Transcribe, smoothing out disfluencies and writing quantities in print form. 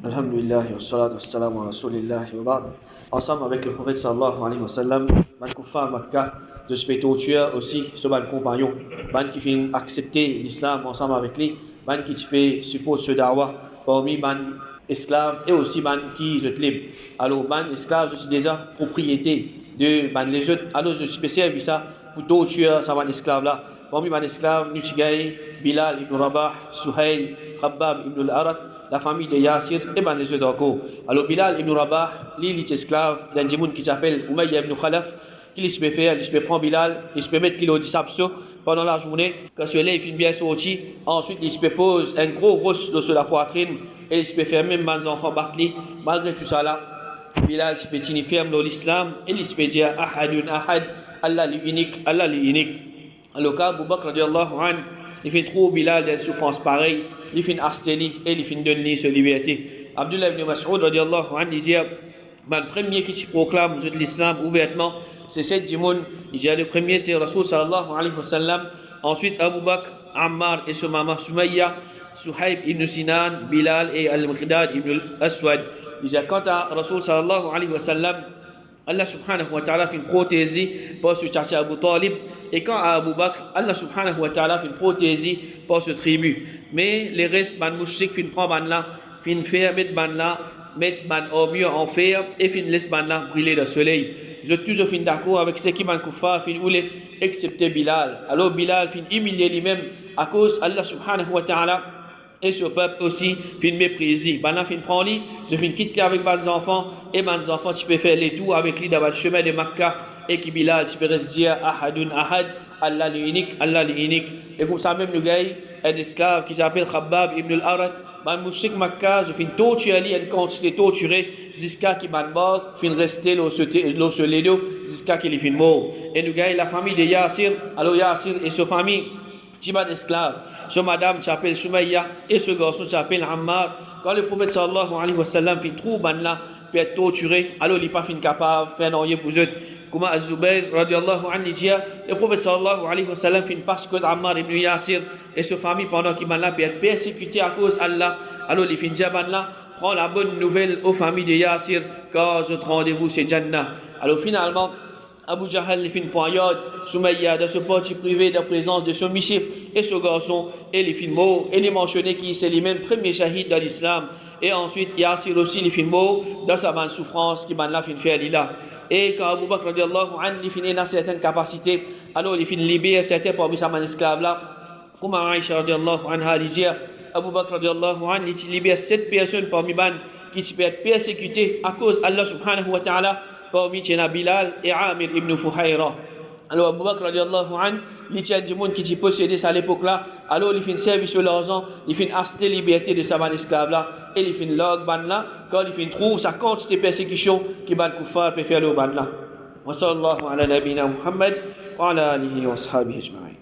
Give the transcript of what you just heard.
Alhamdulillah wa salatu wa salam wa rasulillah wa ba'd. Ensemble avec le prophète sallallahu alayhi wa sallam, ban kuffar Makkah, de ce tueur aussi, ce ban compagnon, ban qui fin accepter l'islam ensemble avec lui, ban qui fait support ce dawa, parmi ban esclaves et aussi ban qui je libre. Alors ban esclaves, je suis déjà propriété de ban les autres, alors je suis spécial ça pour tueur ça ban esclave là. Parmi ban esclaves, Nutigay, Bilal ibn Rabah, Suhail, Khabbab ibn al-Arat, la famille de Yassir et ben les autres encore. Alors Bilal ibn Rabah, lui il est esclave d'un djimoun qui s'appelle Umayya ibn Khalaf, qui se peut faire, il se peut prendre Bilal, il se peut mettre kilo 10 sabso pendant la journée, quand celui-là il finit bien sorti, ensuite il se peut poser un gros rosse sur la poitrine et il se peut faire même les enfants battre malgré tout ça là. Bilal se peut tenir ferme dans l'islam et il se peut dire Ahadun Ahad, Allah l'unique, Allah l'unique. Alors quand Abu Bakr radiallahu anhu, il fait trop Bilal d'une souffrance pareille, il fait asteni et il fait donner sa liberté. Abdullah ibn Mas'ud radiallahu anhu dit le premier qui se proclame l'islam ouvertement, c'est cette djimoun. Il dit le premier c'est Rasul sallallahu alayhi wa sallam, ensuite Abu Bakr, Ammar et son maman Sumayya, Suhaib ibn Sinan, Bilal et Al-Miqdad ibn al-Aswad. Il dit quant à Rasul sallallahu alayhi wa sallam, Allah subhanahu wa ta'ala fait une prothésie pour ce tchatcha Abu Talib, et quand à Abu Bakr, Allah subhanahu wa ta'ala fait une prothésie pour ce tribu. Mais les restes, ban mouchik, fin prend ban là, fin faire, mettre ban là, mettre ban au mieux en fer, et fin laisse ban là brûler le soleil. Je suis toujours fin d'accord avec ce qui ban koufa, fin oulé, excepté Bilal. Alors Bilal fin humilier lui-même à cause Allah subhanahu wa ta'ala. Et ce peuple aussi fin mépriser. Bana fin prend lui, je fin quitter avec mes enfants, et mes enfants tu peux faire les tours avec lui dans le chemin de Makkah, et qui Bilal tu peux rester dire Ahadun Ahad, Allah l'unique, Allah l'unique. Et comme ça même le gars, un esclave qui s'appelle Khabbab ibn al-Arat, man mouchik Makkah, je fin torturer lui, une quantité torturée, jusqu'à qu'il man mort, fin rester l'eau sur les deux, jusqu'à qu'il fin mort. Et le gars, la famille de Yassir, alors Yassir et sa famille, Tiban esclave, ce madame s'appelle Sumayya et ce garçon s'appelle Ammar. Quand le prophète sallallahu alayhi wa sallam fait trop ban là, peut être torturé, alors il n'est pas fin capable de faire rien pour eux. Comme Az-Zubayr radiallahu anhu dit, le prophète sallallahu alayhi wa sallam fait parce que Ammar ibn Yassir et sa famille pendant qu'il ban là peut être persécuté à cause d'Allah. Alors il fait ban là, prend la bonne nouvelle aux familles de Yassir quand votre rendez-vous c'est Jannah. Alors finalement, Abu Jahal les fin poignade, Sumayya dans ce parti privé de présence de son monsieur et ce garçon et les films mots et les mentionner qui c'est les mêmes premiers shahid dans l'islam et ensuite Yassir aussi les films mots dans sa bonne souffrance qui m'a la fin faire là et quand Abu Bakr radiallahu anhu les fin dans certaines capacités alors les fin libérer certains parmi sa manne esclave là comme Aïcha radiallahu anha dit Abu Bakr radiallahu anhu il libère 7 personnes parmi ban qui peut être persécutées à cause Allah subhanahu wa ta'ala parmi Tchena Bilal et Amir ibn Fuhayra. Alors Abu Bakr radiallahu anhu, il y a des gens qui possédaient à l'époque là, alors il fait service sur l'argent, il fait acheter liberté de sa ban esclave là, et il fait log ban là, quand il fait trouve sa quantité de persécution qui ban koufar peut faire le ban là. Wa sallallahu ala nabina Muhammad wa ala alihi wa ashabihi ajma'in.